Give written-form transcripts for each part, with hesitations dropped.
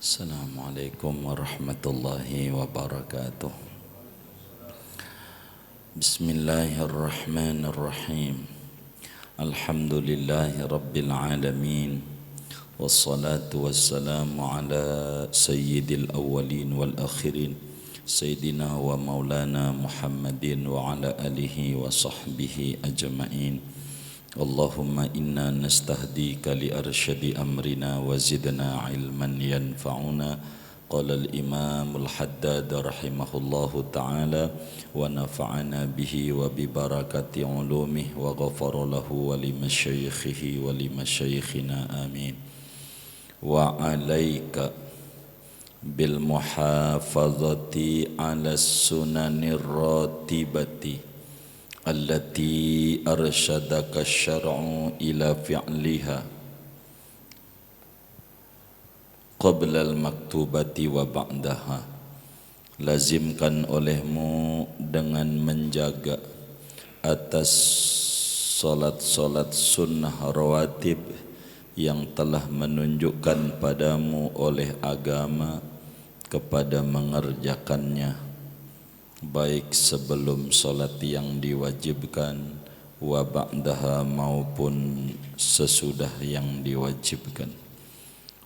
Assalamualaikum warahmatullahi wabarakatuh. Bismillahirrahmanirrahim. Alhamdulillahi rabbil alamin. Wassalatu wassalamu ala sayyidil awwalin wal akhirin, Sayyidina wa maulana Muhammadin wa ala alihi wa sahbihi ajma'in. Allahumma inna nastahdika li arsyadi amrina wa zidna ilman yanfa'una. Qala al-imam al-haddad rahimahullahu ta'ala wa nafa'ana bihi wa bi barakati ulumih wa ghafara lahu wa li masyayikhihi wa li masyayikhina amin. Wa alaika bil muhafazati ala sunanir ratibati allati arsyadaka syar'u ila fi'liha qabla al-maktubati wa ba'daha. Lazimkan olehmu dengan menjaga atas solat-solat sunnah rawatib yang telah menunjukkan padamu oleh agama kepada mengerjakannya, baik sebelum solat yang diwajibkan wa ba'daha maupun sesudah yang diwajibkan.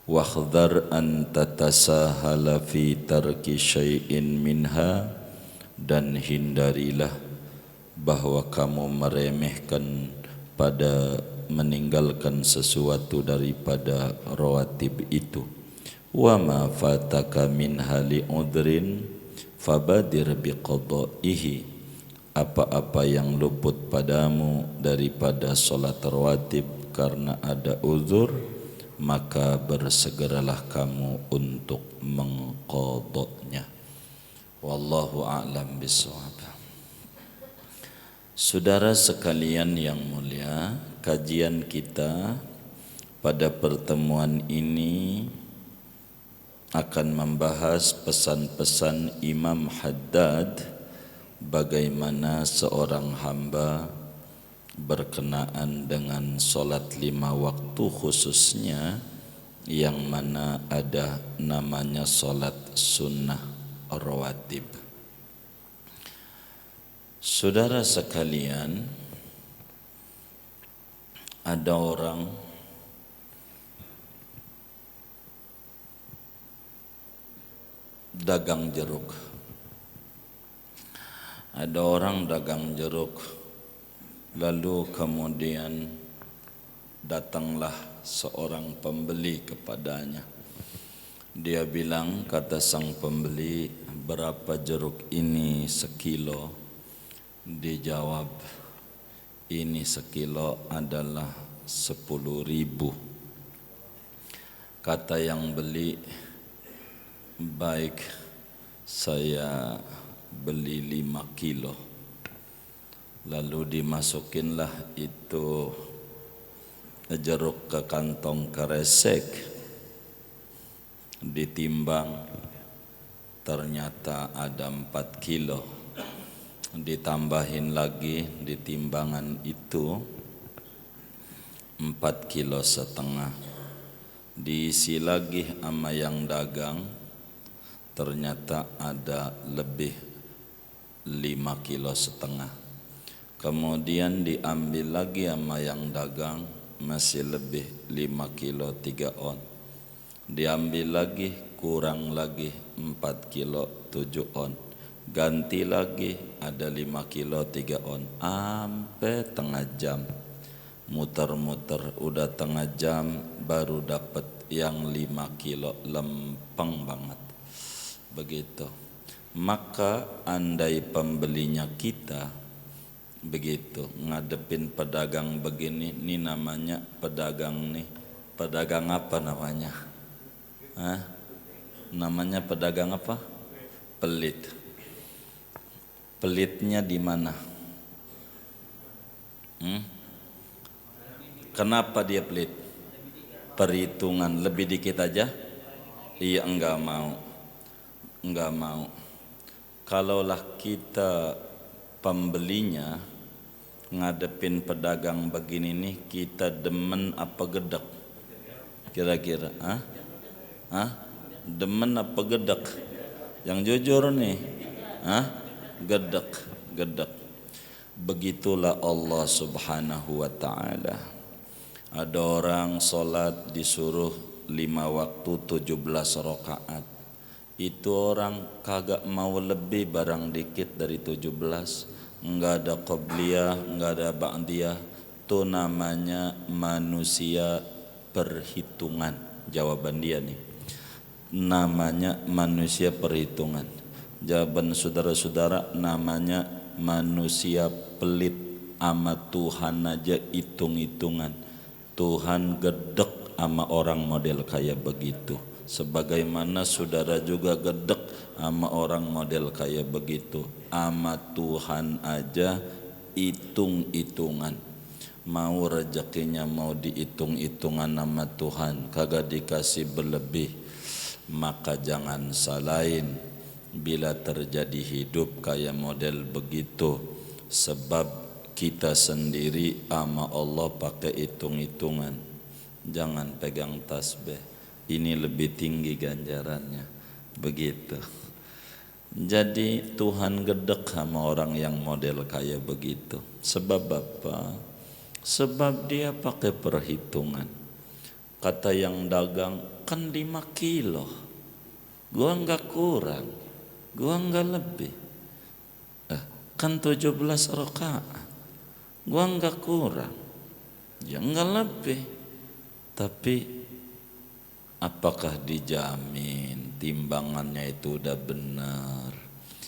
Wahdhar an tatasahala fi tarki syai'in minha, dan hindarilah bahwa kamu meremehkan pada meninggalkan sesuatu daripada rawatib itu. Wa ma fataka minha li udhrin fabadir biqadaihi, apa-apa yang luput padamu daripada solat rawatib karena ada uzur, maka bersegeralah kamu untuk mengqadanya. Wallahu a'lam bishawab. Saudara sekalian yang mulia, kajian kita pada pertemuan ini akan membahas pesan-pesan Imam Haddad bagaimana seorang hamba berkenaan dengan solat 5 waktu, khususnya yang mana ada namanya solat sunnah rawatib. Saudara sekalian, ada orang dagang jeruk. Ada orang dagang jeruk, lalu kemudian datanglah seorang pembeli kepadanya. Dia bilang, kata sang pembeli, berapa jeruk ini sekilo? Dijawab, ini sekilo adalah 10.000. Kata yang beli, baik, saya beli 5 kilo. Lalu dimasukinlah itu jeruk ke kantong kresek, ditimbang, ternyata ada 4 kilo. Ditambahin lagi di timbangan itu 4,5 kilo. Diisi lagi sama yang dagang, ternyata ada lebih 5,5 kilo. Kemudian diambil lagi sama yang dagang, masih lebih 5 kilo 3 on. Diambil lagi, kurang lagi 4 kilo 7 on. Ganti lagi, ada 5 kilo 3 on. Sampai tengah jam muter-muter, udah tengah jam baru dapat yang 5 kilo, lempeng banget. Begitu. Maka andai pembelinya kita begitu, ngadepin pedagang begini, ini namanya pedagang nih. Pedagang apa namanya? Namanya pedagang apa? Pelit. Pelitnya di mana? Kenapa dia pelit? Perhitungan lebih dikit aja? Iya, enggak mau. Kalaulah kita pembelinya ngadepin pedagang begini nih, kita demen apa gedek? Kira-kira, Demen apa gedek? Yang jujur nih. Gedek, gedek. Begitulah Allah Subhanahu wa ta'ala. Ada orang sholat disuruh 5 waktu 17 rakaat. Itu orang kagak mau lebih barang dikit dari 17. Enggak ada qobliyah, enggak ada ba'diyah. Itu namanya manusia perhitungan. Jawaban dia nih, namanya manusia perhitungan. Jawaban saudara-saudara, namanya manusia pelit. Ama Tuhan aja hitung-hitungan. Tuhan gedek sama orang model kayak begitu. Sebagaimana saudara juga gedek sama orang model kayak begitu. Ama Tuhan aja hitung-hitungan. Mau rezekinya mau dihitung-hitungan nama Tuhan, kagak dikasih berlebih. Maka jangan salahin bila terjadi hidup kayak model begitu. Sebab kita sendiri sama Allah pakai hitung-hitungan. Jangan pegang tasbih, ini lebih tinggi ganjarannya. Begitu. Jadi Tuhan gedek sama orang yang model kayak begitu. Sebab apa? Sebab dia pakai perhitungan. Kata yang dagang, kan 5 kilo, gua enggak kurang, gua enggak lebih. Kan 17 rakaat, gua enggak kurang, ya enggak lebih. Tapi apakah dijamin timbangannya itu udah benar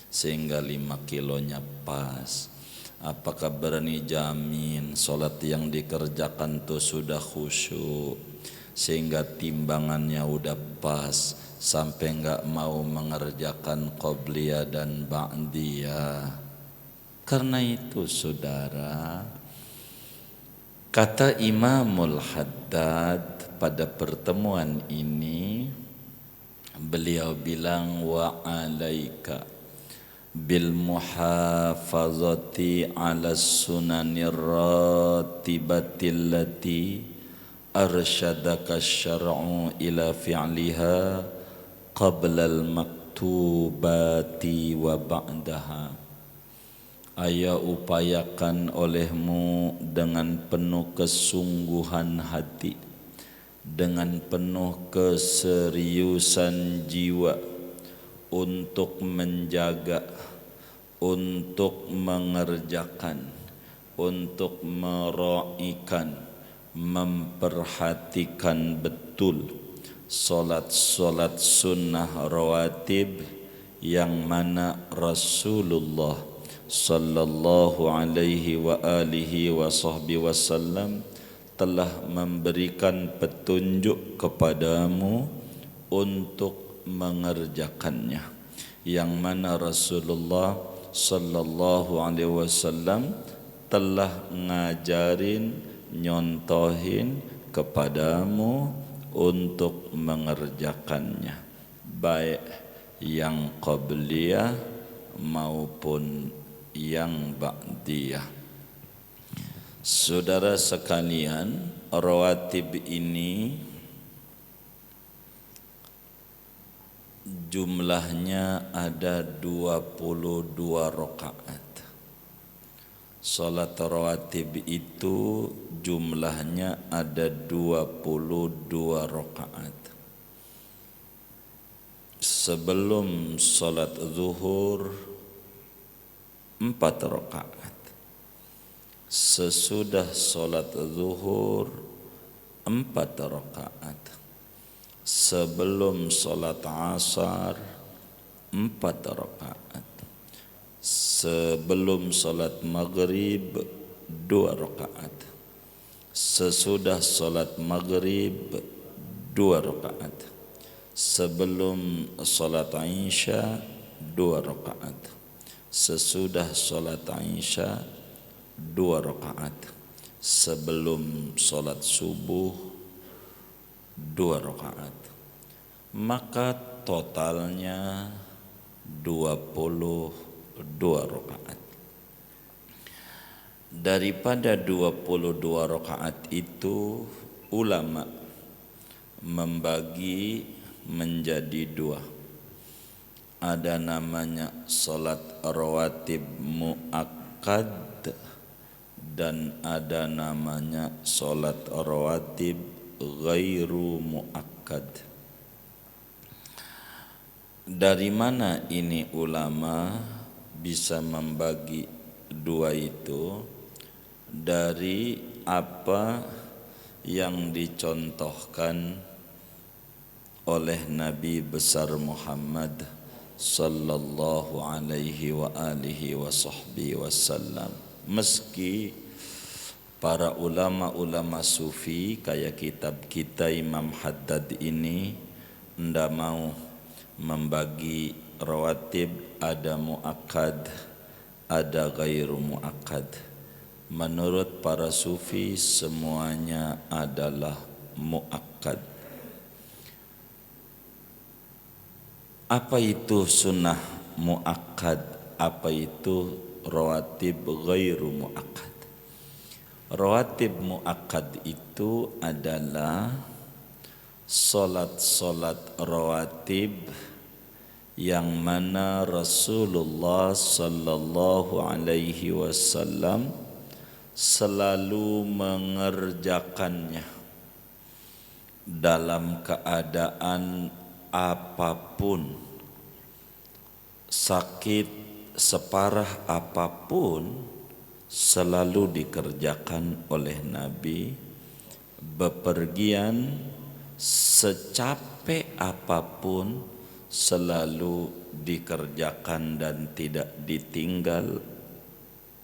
sehingga 5 kilonya pas? Apakah berani jamin sholat yang dikerjakan tuh sudah khusyuk sehingga timbangannya udah pas sampai enggak mau mengerjakan qobliyah dan ba'diyah? Karena itu saudara, kata Imamul Haddad pada pertemuan ini, beliau bilang wa alaika bil muhafazati ala sunanir ratibati allati arsyadaka syar'u ila fi'liha qabla al maktubati wa ba'daha. Ayo upayakan olehmu dengan penuh kesungguhan hati, dengan penuh keseriusan jiwa untuk menjaga, untuk mengerjakan, untuk meraihkan, memperhatikan betul solat-solat sunnah rawatib yang mana Rasulullah sallallahu alaihi wa alihi wa sahbihi wasallam telah memberikan petunjuk kepadamu untuk mengerjakannya, yang mana Rasulullah sallallahu alaihi wasallam telah ngajarin, nyontohin kepadamu untuk mengerjakannya, baik yang qabliyah maupun yang ba'diyah. Saudara sekalian, rawatib ini jumlahnya ada 22 rakaat. Salat rawatib itu jumlahnya ada 22 rakaat. Sebelum salat zuhur 4 rakaat. Sesudah salat zuhur 4 rakaat. Sebelum salat asar 4 rakaat. Sebelum salat maghrib 2 rakaat. Sesudah salat maghrib 2 rakaat. Sebelum salat isya 2 rakaat. Sesudah salat isya 2 rakaat. Sebelum salat subuh 2 rakaat. Maka totalnya 22 rakaat. Daripada 22 rakaat itu ulama membagi menjadi dua. Ada namanya salat rawatib muakkad dan ada namanya salat rawatib ghairu muakkad. Dari mana ini ulama bisa membagi dua itu? Dari apa yang dicontohkan oleh Nabi besar Muhammad sallallahu alaihi wa alihi wa sahbihi wasallam. Meski para ulama-ulama sufi kayak kitab kita Imam Haddad ini ndak mau membagi rawatib, ada muakkad, ada ghairu muakkad. Menurut para sufi semuanya adalah muakkad. Apa itu sunnah muakkad? Apa itu rawatib ghairu muakkad? Rawatib muakkad itu adalah salat-salat rawatib yang mana Rasulullah sallallahu alaihi wasallam selalu mengerjakannya dalam keadaan apapun, sakit separah apapun, selalu dikerjakan oleh Nabi. Bepergian secapek apapun selalu dikerjakan dan tidak ditinggal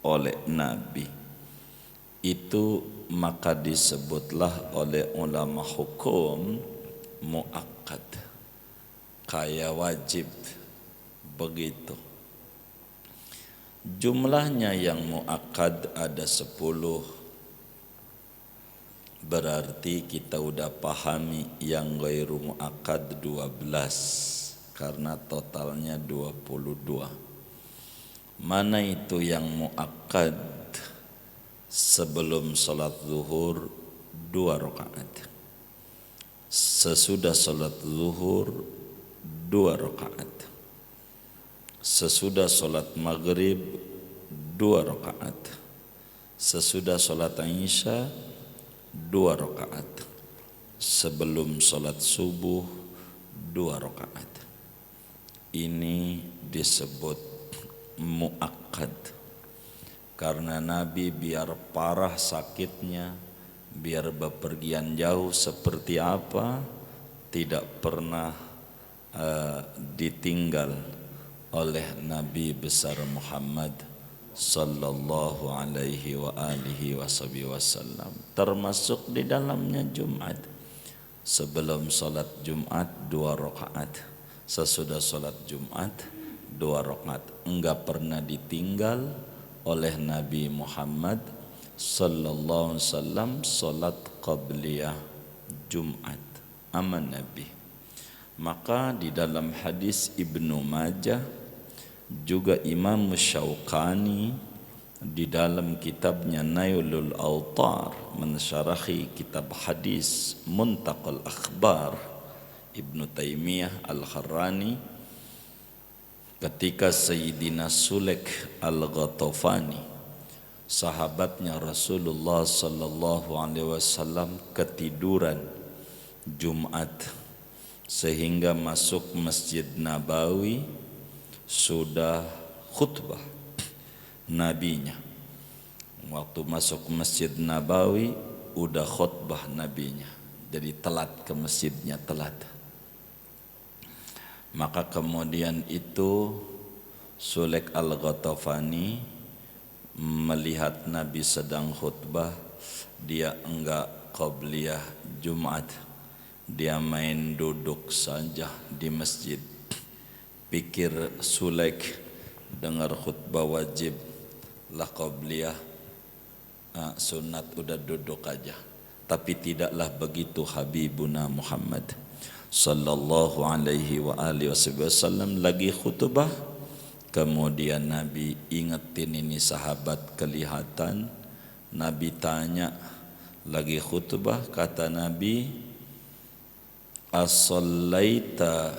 oleh Nabi. Itu maka disebutlah oleh ulama hukum muakkad, kayak wajib begitu. Jumlahnya yang muakkad ada 10. Berarti kita udah pahami yang ghairu muakkad 12, karena totalnya 22. Mana itu yang muakkad? Sebelum salat zuhur 2 rakaat, sesudah salat zuhur 2 rakaat, sesudah salat maghrib 2 rakaat, sesudah salat isya 2 rakaat, sebelum salat subuh 2 rakaat. Ini disebut muakkad. Karena Nabi biar parah sakitnya, biar bepergian jauh seperti apa, tidak pernah ditinggal oleh Nabi besar Muhammad sallallahu alaihi wa alihi wasallam. Termasuk di dalamnya Jumat. Sebelum salat Jumat 2 rakaat, sesudah salat Jumat 2 rakaat. Enggak pernah ditinggal oleh Nabi Muhammad sallallahu alaihi wasallam salat qabliyah Jumat. Aman Nabi. Maka di dalam hadis Ibnu Majah, juga Imam Syauqani di dalam kitabnya Nailul Autar mensyarahi kitab hadis Muntaqal Akhbar Ibnu Taimiyah Al-Harrani, ketika Sayyidina Sulaik Al-Ghatafani, sahabatnya Rasulullah sallallahu alaihi wasallam, ketiduran Jumat sehingga masuk Masjid Nabawi, sudah khutbah nabinya. Waktu masuk Masjid Nabawi udah khutbah nabinya, jadi telat ke masjidnya, telat. Maka kemudian itu Sulaik Al-Ghatafani melihat Nabi sedang khutbah, dia enggak qabliyah Jumat, dia main duduk saja di masjid. Pikir Sulaik dengar khutbah wajib lah qabliyah, sunat udah duduk aja. Tapi tidaklah begitu Habibuna Muhammad sallallahu alaihi wa alihi wasallam lagi khutbah. Kemudian Nabi ingetin ini sahabat, kelihatan Nabi tanya lagi khutbah, kata Nabi, As-sallaita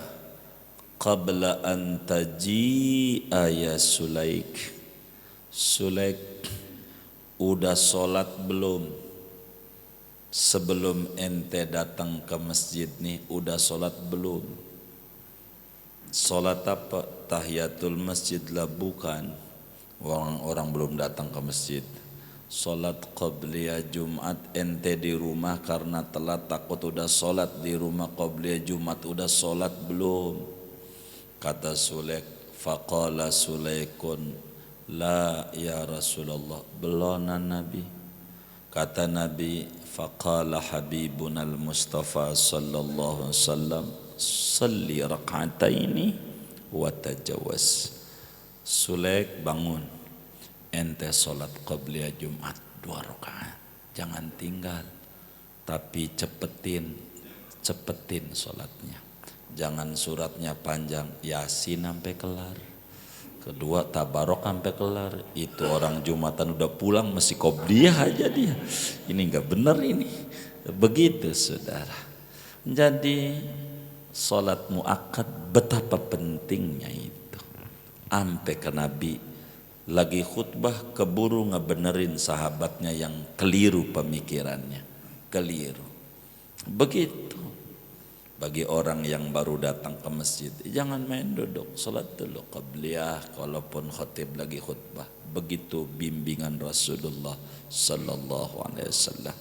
qabla an taji'a ya Sulaik. Sulaik, udah sholat belum? Sebelum ente datang ke masjid nih, udah sholat belum? Sholat apa? Tahiyatul masjid lah, bukan. Orang-orang belum datang ke masjid. Sholat qabliyah Jumat, ente di rumah karena telat takut udah sholat di rumah qabliyah Jumat, udah sholat belum? Kata Sulaik, faqala Sulaikun, la ya Rasulullah, belum Nabi. Kata Nabi, faqala habibuna al-Mustafa sallallahu alaihi wasallam, salli rak'ataini wa tajawaz. Sulaik, bangun, ente sholat qabliyah Jumat 2 rakaat, jangan tinggal, tapi cepetin sholatnya. Jangan suratnya panjang, Yasin sampai kelar. Kedua, Tabarok sampai kelar. Itu orang Jumatan udah pulang masih qobliyah aja dia. Ini enggak benar ini. Begitu saudara. Jadi sholat muakkad betapa pentingnya itu. Sampai ke Nabi lagi khutbah keburu ngebenerin sahabatnya yang keliru pemikirannya. Keliru. Begitu. Bagi orang yang baru datang ke masjid, jangan main duduk, salat dulu qabliyah kalaupun khatib lagi khutbah. Begitu bimbingan Rasulullah sallallahu alaihi wasallam.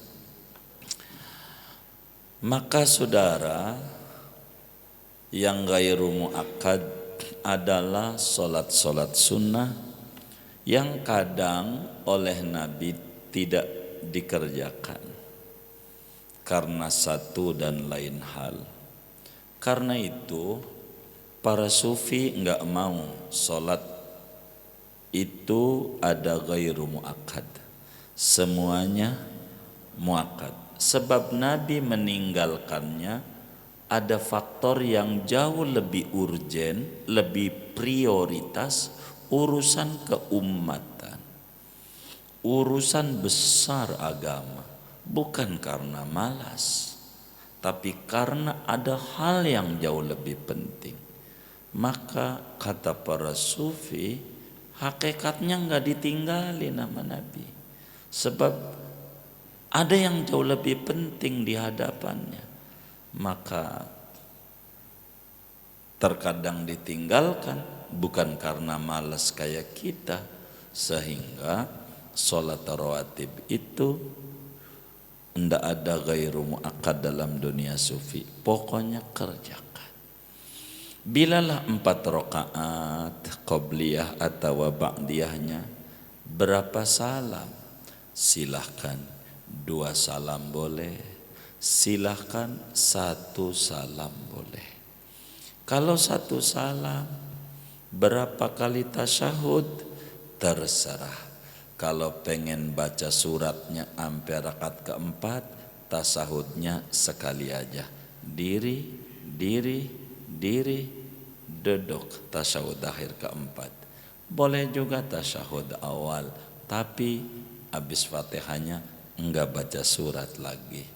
Maka saudara, yang ghairu muakkad adalah salat-salat sunnah yang kadang oleh Nabi tidak dikerjakan karena satu dan lain hal. Karena itu para sufi enggak mau sholat itu ada ghairu muakkad, semuanya muakkad. Sebab Nabi meninggalkannya ada faktor yang jauh lebih urgen, lebih prioritas, urusan keumatan, urusan besar agama, bukan karena malas, tapi karena ada hal yang jauh lebih penting. Maka kata para sufi, hakikatnya enggak ditinggalin nama Nabi. Sebab ada yang jauh lebih penting di hadapannya. Maka terkadang ditinggalkan bukan karena malas kayak kita, sehingga sholat rawatib itu tidak ada ghairu muakkad dalam dunia sufi. Pokoknya kerjakan. Bilalah 4 rakaat qabliyah atau ba'diyahnya, berapa salam? Silahkan 2 salam boleh, silahkan 1 salam boleh. Kalau 1 salam, berapa kali tasyahud? Terserah. Kalau pengen baca suratnya sampai rakaat keempat, tasahudnya sekali aja. Diri, duduk, tasyahud akhir keempat. Boleh juga tasyahud awal, tapi habis Fatihahnya enggak baca surat lagi.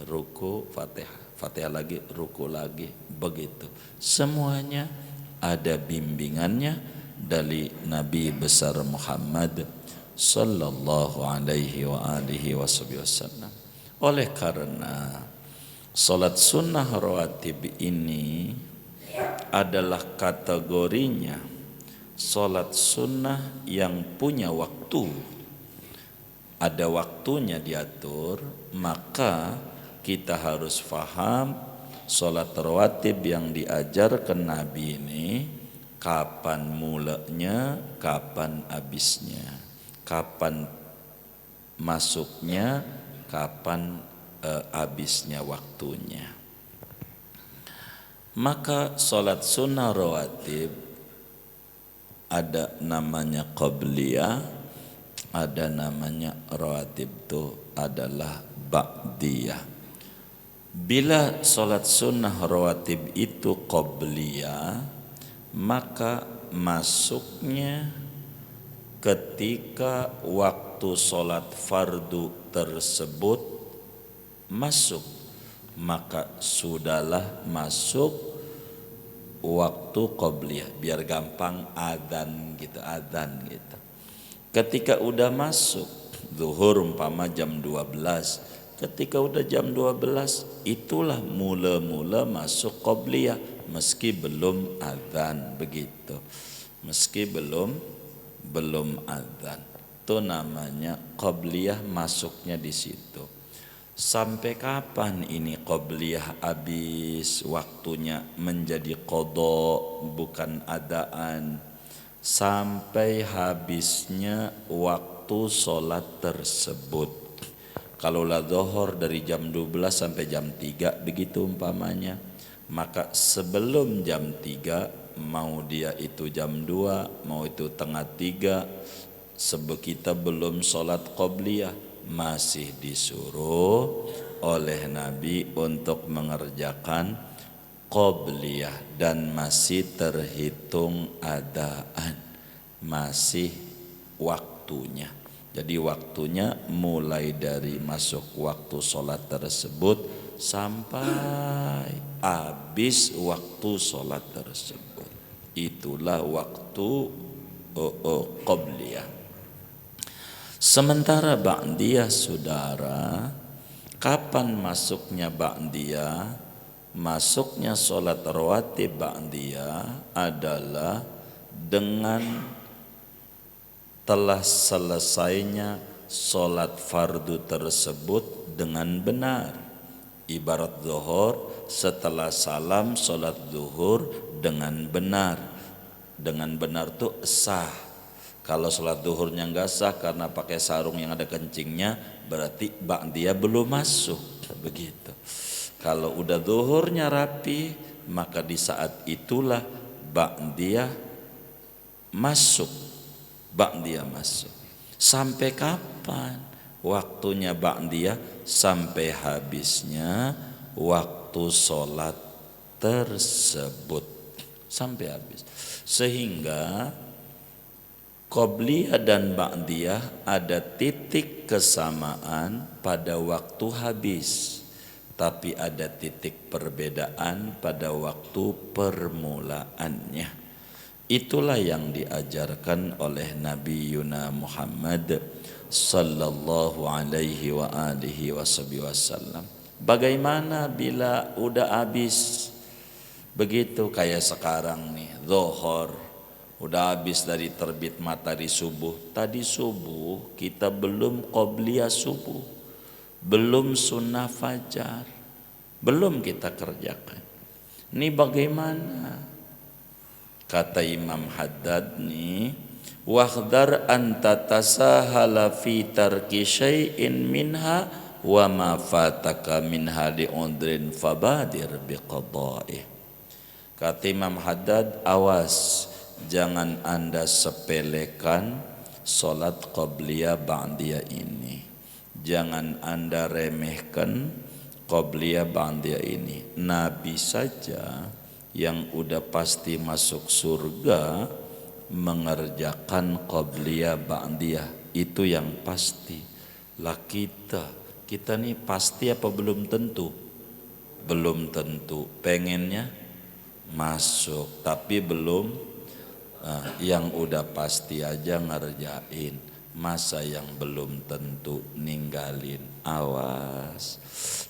Ruku, Fatihah lagi, ruku lagi, begitu. Semuanya ada bimbingannya dari Nabi besar Muhammad sallallahu alaihi wa alihi wasallam. Oleh karena salat sunnah rawatib ini adalah kategorinya salat sunnah yang punya waktu, ada waktunya diatur, maka kita harus faham salat rawatib yang diajarkan Nabi ini kapan mulanya, kapan habisnya, kapan masuknya, kapan habisnya waktunya. Maka salat sunnah rawatib ada namanya qabliyah, ada namanya rawatib itu adalah ba'diyah. Bila salat sunnah rawatib itu qabliyah, maka masuknya ketika waktu sholat fardu tersebut masuk maka sudahlah masuk waktu qobliyah. Biar gampang adzan gitu. Ketika udah masuk zuhur umpama jam 12, ketika udah jam 12 itulah mula-mula masuk qobliyah meski belum adzan begitu. Meski belum adzan. Itu namanya qobliyah masuknya di situ. Sampai kapan ini qobliyah habis waktunya menjadi qadha bukan adaan? Sampai habisnya waktu sholat tersebut. Kalau lah zuhur dari jam 12 sampai jam 3 begitu umpamanya, maka sebelum jam 3, mau dia itu jam 2, mau itu tengah 3, sebab kita belum sholat qobliyah, masih disuruh oleh Nabi untuk mengerjakan qobliyah dan masih terhitung adaan, masih waktunya. Jadi waktunya mulai dari masuk waktu sholat tersebut sampai habis waktu sholat tersebut. Itulah waktu qobliyah. Sementara ba'diyah saudara, kapan masuknya ba'diyah? Masuknya sholat rawatib ba'diyah adalah dengan telah selesainya sholat fardu tersebut dengan benar. Ibarat zuhur, setelah salam sholat zuhur dengan benar. Dengan benar tuh sah. Kalau sholat zuhurnya nggak sah karena pakai sarung yang ada kencingnya, berarti ba'diyah belum masuk. Begitu. Kalau udah zuhurnya rapi, maka di saat itulah ba'diyah masuk. Ba'diyah masuk. Sampai kapan waktunya ba'diyah? Sampai habisnya waktu sholat tersebut. Sampai habis. Sehingga qobliyah dan ba'diyah ada titik kesamaan pada waktu habis, tapi ada titik perbedaan pada waktu permulaannya. Itulah yang diajarkan oleh Nabi Yuna Muhammad sallallahu alaihi wa alihi wasallam. Bagaimana bila udah habis? Begitu kayak sekarang nih, zuhur udah habis dari terbit matahari subuh. Tadi subuh kita belum qobliyah subuh, belum sunnah fajar, belum kita kerjakan. Ini bagaimana? Kata Imam Haddad nih, wahdar anta tasahala fi tarki syai'in minha wa ma fataka minha li'udrin fabadir biqada'i. Kata Imam Haddad, awas jangan anda sepelekan solat qobliyah ba'diyah ini. Jangan anda remehkan qobliyah ba'diyah ini. Nabi saja yang udah pasti masuk surga mengerjakan qobliyah ba'diyah, itu yang pasti. Lah kita nih pasti apa belum tentu? Belum tentu. Pengennya masuk tapi belum. Yang udah pasti aja ngerjain, masa yang belum tentu ninggalin? Awas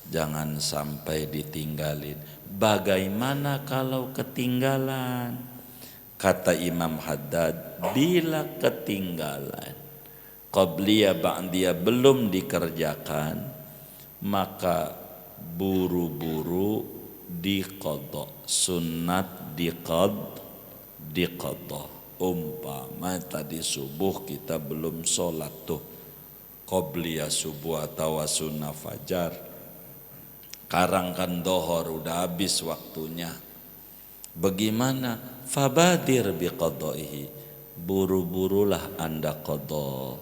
jangan sampai ditinggalin. Bagaimana kalau ketinggalan? Kata Imam Haddad, bila ketinggalan qobliyah ba'diyah belum dikerjakan, maka buru-buru diqadha, sunat diqadha. Umpama tadi subuh kita belum sholat tuh qobliyah subuh atau sunnah fajar, sekarang kan dhuhur udah habis waktunya. Bagaimana? Fabadir biqadaihi, buru-burulah anda qadha.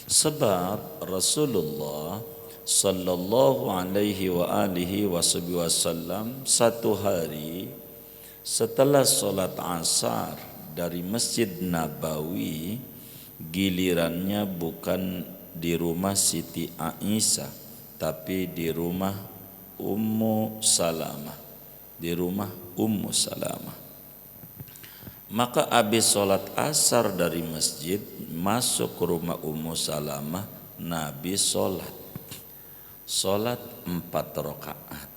Sebab Rasulullah sallallahu alaihi wa alihi wasallam satu hari setelah sholat asar dari Masjid Nabawi, gilirannya bukan di rumah Siti Aisyah tapi di rumah Ummu Salamah, di rumah Ummu Salamah. Maka habis sholat asar dari masjid, masuk ke rumah Ummu Salamah, Nabi sholat 4 rakaat.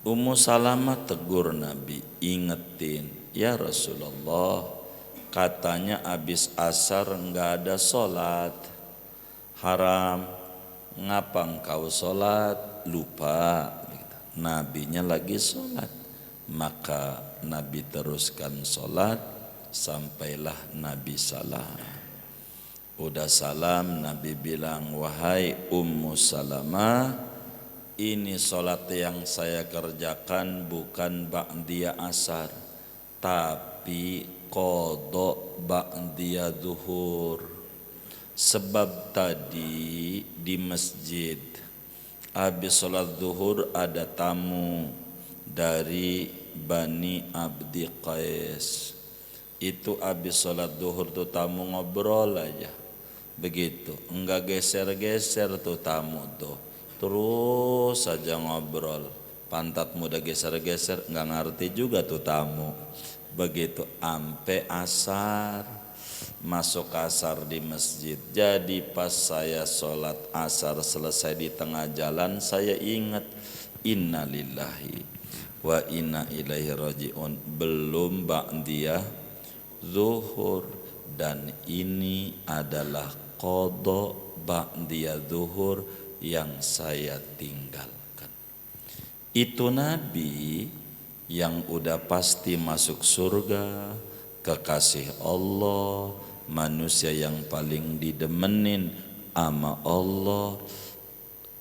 Ummu Salamah tegur Nabi, ingetin, ya Rasulullah, katanya habis asar enggak ada sholat, haram, ngapa engkau sholat? Lupa. Nabinya lagi sholat. Maka Nabi teruskan sholat sampailah Nabi salam. Udah salam, Nabi bilang, wahai Ummu Salamah, ini sholat yang saya kerjakan bukan ba'diyah asar, tapi qadha ba'diyah zuhur. Sebab tadi di masjid habis sholat zuhur ada tamu dari Bani Abdi Qais. Itu habis sholat zuhur tuh tamu ngobrol aja begitu, enggak geser-geser tuh tamu tuh, terus saja ngobrol. Pantat muda geser-geser, enggak ngerti juga tuh tamu. Begitu ampe asar, masuk asar di masjid. Jadi pas saya sholat asar selesai di tengah jalan, saya ingat inna lillahi wa inna ilaihi rajiun, belum ba'diyah zuhur, dan ini adalah qadha ba'diyah zuhur yang saya tinggalkan. Itu Nabi yang udah pasti masuk surga, kekasih Allah, manusia yang paling didemenin ama Allah,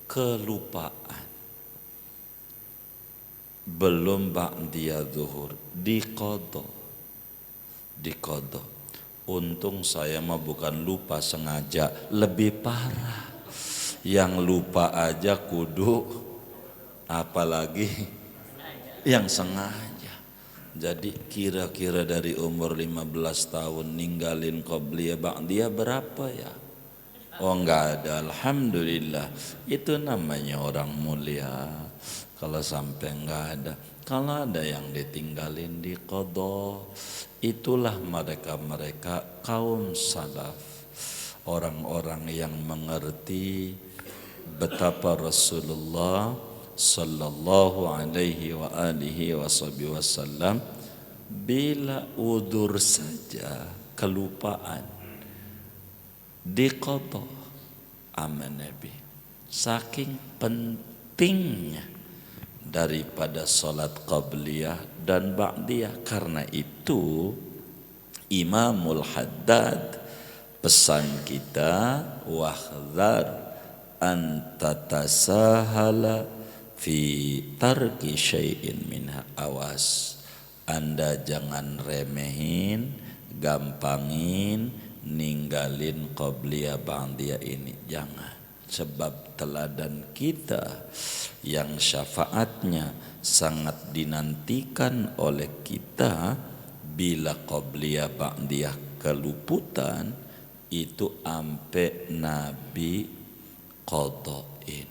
kelupaan. Belum ba'diyah zuhur, diqadha. Untung saya mah bukan lupa sengaja, lebih parah. Yang lupa aja kudu, apalagi yang sengaja. Jadi kira-kira dari umur 15 tahun ninggalin qobliyah ba'diyah berapa ya? Oh enggak ada, alhamdulillah. Itu namanya orang mulia. Kalau sampai enggak ada, kalau ada yang ditinggalin di qadha, itulah mereka kaum salaf, orang-orang yang mengerti betapa Rasulullah sallallahu alaihi wa alihi wasallam bila udur saja, kelupaan, diqadha sama Nabi. Saking pentingnya daripada salat qabliyah dan ba'diyah. Karena itu Imamul Haddad pesan kita, wahdhar an tatasahala fi tarki syai'in minha, awas Anda jangan remehin, gampangin ninggalin qabliyah ba'diyah ini, jangan. Sebab teladan kita yang syafaatnya sangat dinantikan oleh kita, bila qabliyah ba'diyah keluputan itu ampe Nabi qadhain,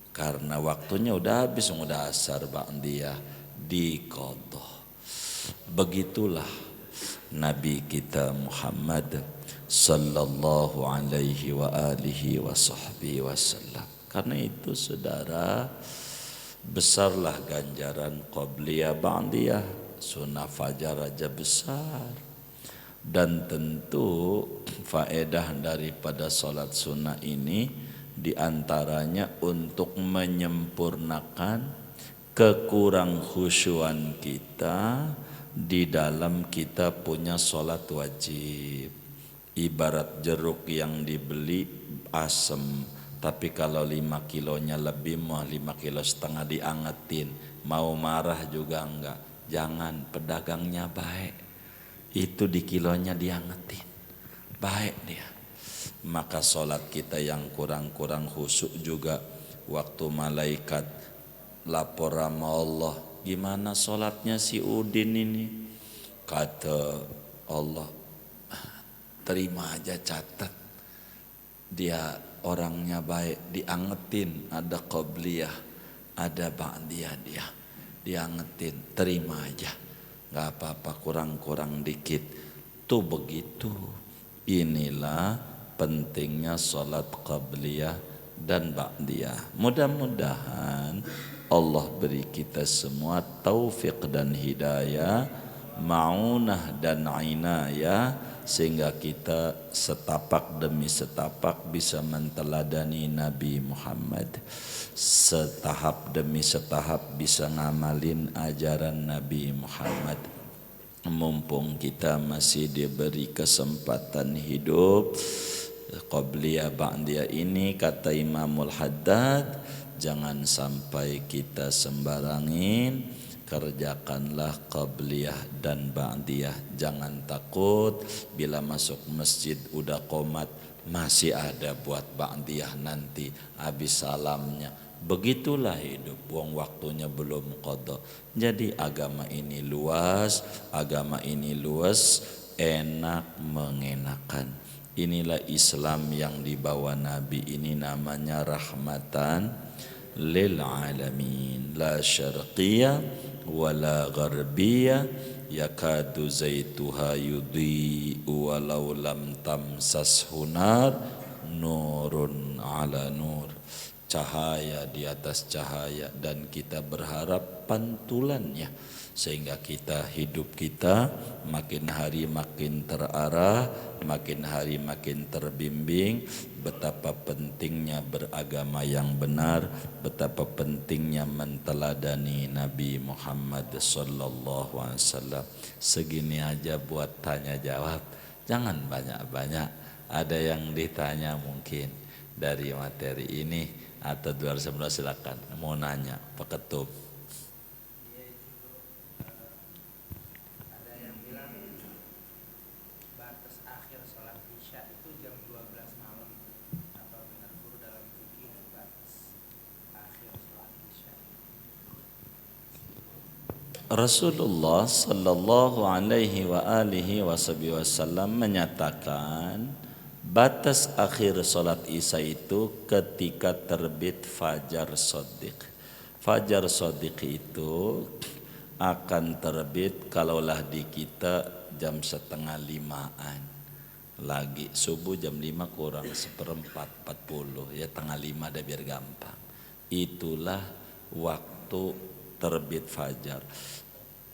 karena waktunya udah habis, udah asar ba'diyah diqadha. Begitulah Nabi kita Muhammad sallallahu alaihi wa alihi wa sahbihi wasallam. Karena itu saudara, besarlah ganjaran qabliyah ba'diyah, sunnah fajar aja besar. Dan tentu faedah daripada salat sunnah ini diantaranya untuk menyempurnakan kekurang khusyuan kita di dalam kita punya salat wajib. Ibarat jeruk yang dibeli asem, tapi kalau 5 kilonya lebih, mau 5 kilo setengah diangetin, mau marah juga enggak. Jangan, pedagangnya baik, itu di kilonya diangetin, baik dia. Maka sholat kita yang kurang-kurang khusyuk juga, waktu malaikat lapor sama Allah, gimana sholatnya si Udin ini? Kata Allah, terima aja, catat, dia orangnya baik, diangetin, ada qabliyah. ada ba'diyah dia ngetin, terima aja, nggak apa-apa, kurang dikit. Tuh begitu. Inilah pentingnya sholat qabliyah dan ba'diyah. Mudah-mudahan Allah beri kita semua taufik dan hidayah, ma'unah dan inayah, sehingga kita setapak demi setapak bisa menteladani Nabi Muhammad, setahap demi setahap bisa ngamalin ajaran Nabi Muhammad. Mumpung kita masih diberi kesempatan hidup, qabliyah ba'diyah ini kata Imamul Haddad, jangan sampai kita sembarangin. Kerjakanlah qabliyah dan ba'diyah. Jangan takut bila masuk masjid udah qomat, masih ada buat ba'diyah nanti habis salamnya. Begitulah hidup, wong waktunya belum qada. Jadi agama ini luas, enak mengenakan. Inilah Islam yang dibawa Nabi, ini namanya rahmatan lil alamin, la syarqiyah wala gharbiyah, yakadu zaituha yudhi'u walau lam tamsashu nar, nurun ala nur, cahaya di atas cahaya, dan kita berharap pantulannya sehingga hidup kita makin hari makin terarah, makin hari makin terbimbing. Betapa pentingnya beragama yang benar, betapa pentingnya menteladani Nabi Muhammad sallallahu alaihi wasallam. Segini aja buat tanya jawab, jangan banyak-banyak. Ada yang ditanya mungkin dari materi ini atau di luar semua, silakan mau nanya Pak Ketum. Rasulullah sallallahu alaihi wa alihi wasallam menyatakan batas akhir salat Isya itu ketika terbit fajar shadiq. Fajar shadiq itu akan terbit kalaulah di kita jam 4:30-an. Lagi subuh jam 5 kurang 1/4, 40 ya, 4:30 dah biar gampang. Itulah waktu terbit fajar.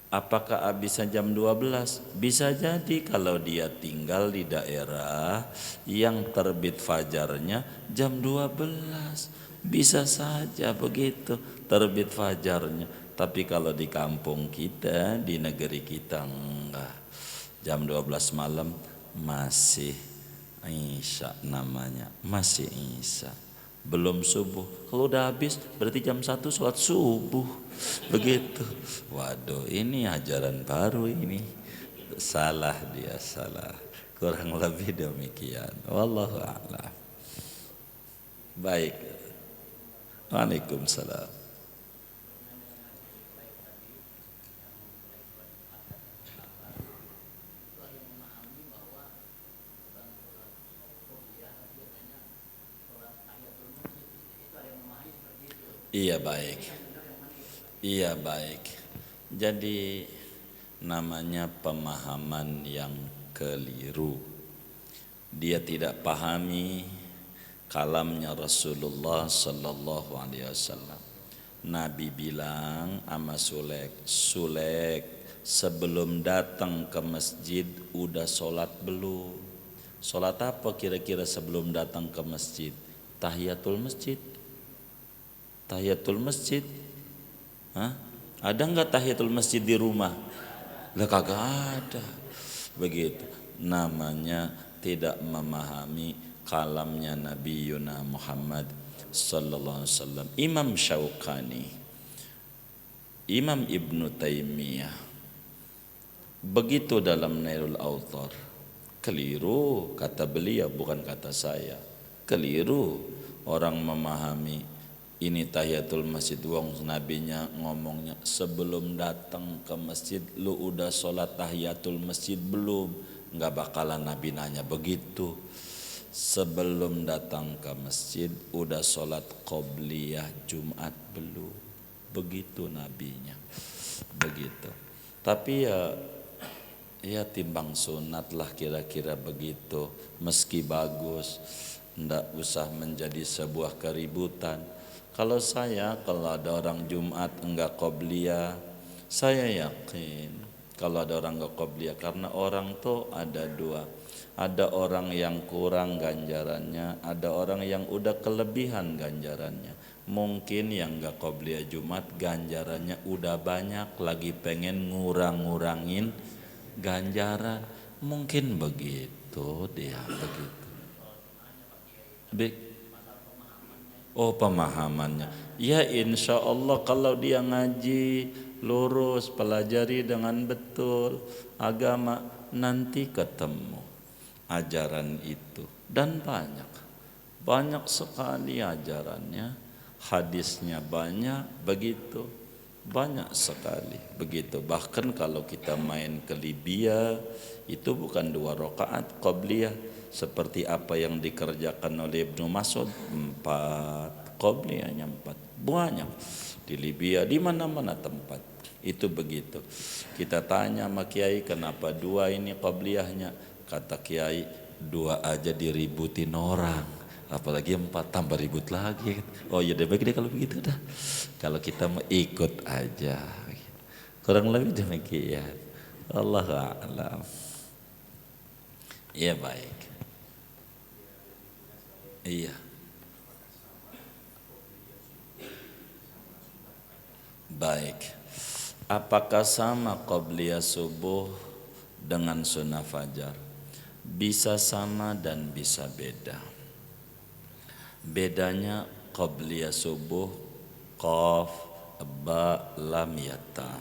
Apakah habisnya jam 12? Bisa jadi kalau dia tinggal di daerah yang terbit fajarnya jam 12. Bisa saja begitu terbit fajarnya. Tapi kalau di kampung kita, di negeri kita enggak. Jam 12 malam masih Isya namanya, masih Isya. Belum subuh. Kalau udah habis berarti jam 1 sholat subuh. Begitu. Waduh, ini ajaran baru ini. Salah dia, salah. Kurang lebih demikian. Wallahu a'lam. Baik. Waalaikumsalam. Iya baik. Iya baik. Jadi namanya pemahaman yang keliru. Dia tidak pahami kalamnya Rasulullah sallallahu alaihi wasallam. Nabi bilang sama Sulek, sebelum datang ke masjid udah sholat belum? Sholat apa kira-kira sebelum datang ke masjid? Tahiyatul masjid. Tahiyatul masjid. Hah? Ada enggak tahiyatul masjid di rumah? Lah kagak ada. Begitu. Namanya tidak memahami kalamnya Nabi Yuna Muhammad sallallahu alaihi wasallam. Imam Syaukani, Imam Ibnu Taimiyah, begitu dalam Nailul Autar. Keliru kata beliau, bukan kata saya. Keliru orang memahami ini tahiyatul masjid, wong nabinya ngomongnya sebelum datang ke masjid lu udah sholat tahiyatul masjid belum? Nggak bakalan Nabi nanya begitu. Sebelum datang ke masjid udah sholat qobliyah Jumat belum? begitu nabinya, begitu. Tapi ya timbang sunat lah kira-kira begitu. Meski bagus, ndak usah menjadi sebuah keributan. Kalau ada orang Jumat enggak qobliyah, saya yakin kalau ada orang enggak qobliyah, karena orang tuh ada dua. Ada orang yang kurang ganjarannya, ada orang yang udah kelebihan ganjarannya. Mungkin yang enggak qobliyah Jumat ganjarannya udah banyak, lagi pengen ngurang-ngurangin ganjaran. Mungkin begitu dia, begitu. Oh, pemahamannya. Ya insya Allah kalau dia ngaji lurus, pelajari dengan betul agama, nanti ketemu ajaran itu. Dan banyak sekali ajarannya, hadisnya banyak, begitu banyak sekali begitu. Bahkan kalau kita main ke Libya, itu bukan 2 rakaat qabliyah seperti apa yang dikerjakan oleh Ibnu Mas'ud, 4 qabliyahnya 4. Banyak di Libya, di mana-mana tempat itu begitu. Kita tanya sama kiai, kenapa 2 ini qabliyahnya? Kata kiai, 2 aja diributin orang, apalagi 4 tambah ribut lagi. Oh ya, baik deh kalau begitu dah. Kalau kita mau ikut aja, kurang lebih demikian. Allahu a'lam. Ya baik. Iya. Baik. Apakah sama qabliyah subuh dengan sunnah fajar? Bisa sama dan bisa beda. Bedanya qabliyah subuh qaf, ba, lam, yatta.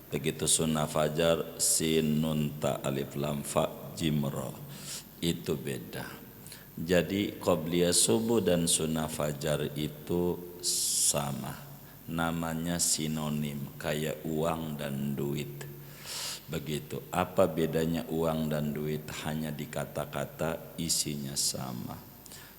Begitu sunnah fajar sin, nun, ta, alif, lam, fa, jim, ra. Itu beda. Jadi qabliyah subuh dan sunnah fajar itu sama. Namanya sinonim, kayak uang dan duit. Begitu. Apa bedanya uang dan duit? Hanya di kata-kata, isinya sama.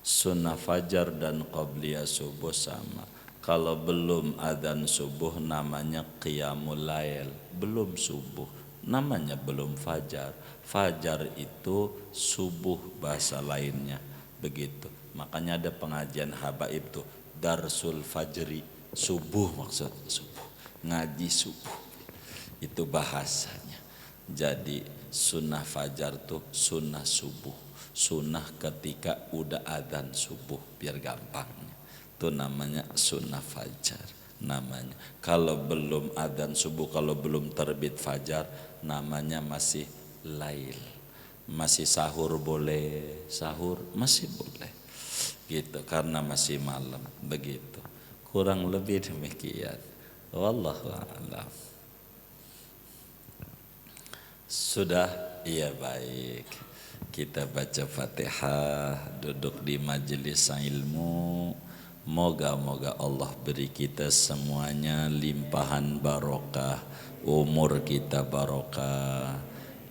Sunnah fajar dan qabliyah subuh sama. Kalau belum adzan subuh namanya qiyamul lail, belum subuh, namanya belum fajar. Fajar itu subuh bahasa lainnya, begitu. Makanya ada pengajian habaib tuh, darsul fajri, subuh maksud subuh, ngaji subuh, itu bahasanya. Jadi sunnah fajar tuh sunnah subuh, sunnah ketika udah adzan subuh, biar gampangnya. Itu namanya sunnah fajar namanya. Kalau belum adzan subuh, kalau belum terbit fajar, namanya masih lail. Masih sahur boleh, sahur masih boleh. Gitu, karena masih malam, begitu. Kurang lebih demikian. Wallahu a'lam. Sudah? Iya baik. Kita baca Fatihah, duduk di majelis ilmu. Moga-moga Allah beri kita semuanya limpahan barokah, umur kita barokah,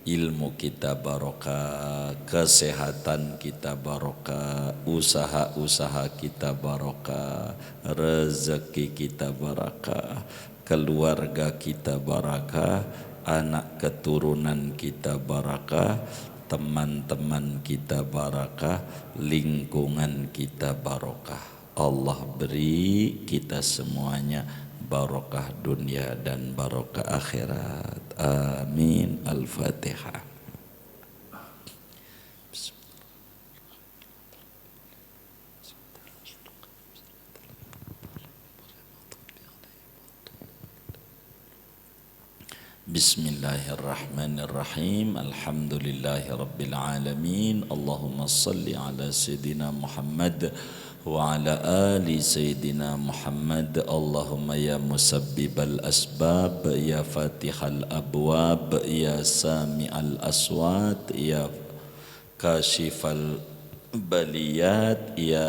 ilmu kita barokah, kesehatan kita barokah, usaha-usaha kita barokah, rezeki kita barokah, keluarga kita barokah, anak keturunan kita barokah, teman-teman kita barokah, lingkungan kita barokah. Allah beri kita semuanya barokah dunia dan barokah akhirat. Amin. Al-Fatihah. Bismillahirrahmanirrahim. Alhamdulillahi rabbil alamin. Allahumma salli ala Sayyidina Muhammad wa ala ali Sayyidina Muhammad. Allahumma ya musabbibal asbab, ya fatihal abwab, ya sami'al aswat, ya kashifal baliyat, ya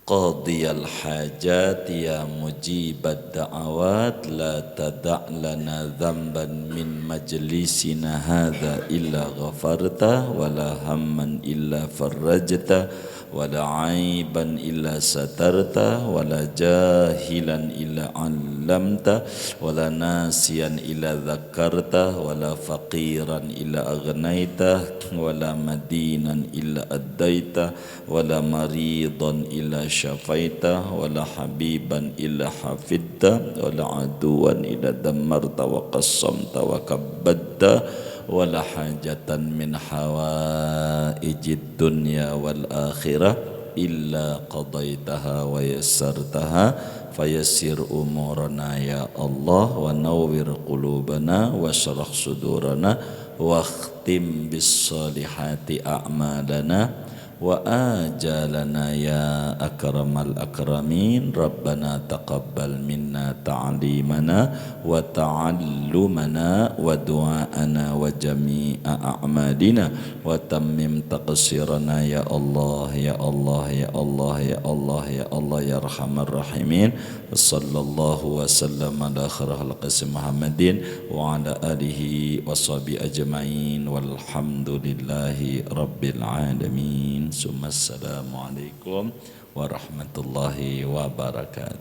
qadiyal hajat, ya mujibad da'awat. La tada' lana dhanban min majlisina hadha illa ghafarta, wala hamman illa farrajta, ولا عيبا إلا سترته ولا جاهلا إلا علمته ولا ناسيا إلا ذكرته ولا فقيرا إلا أغنيته ولا مدينا إلا أديته ولا مريضا إلا شفيته ولا حبيبا إلا حفظته ولا عدوا إلا دمرت وقصمت وكبدت ولا حاجة من حوائج الدنيا والآخرة إلا قضيتها ويسرتها فيسر أمورنا يا الله ونور قلوبنا واشرح صدورنا واختم بالصالحات أعمالنا وآجالنا يا أكرم الأكرمين ربنا تقبل منا تعليمنا وتعلمنا ودعاءنا وجميع أعمالنا وتمم تقصيرنا يا الله يا الله يا الله يا الله يا الله يا أرحم الراحمين صلى الله وسلم على خير خلق محمد وعلى آله وصحبه أجمعين والحمد لله رب العالمين. Assalamualaikum warahmatullahi wabarakatuh.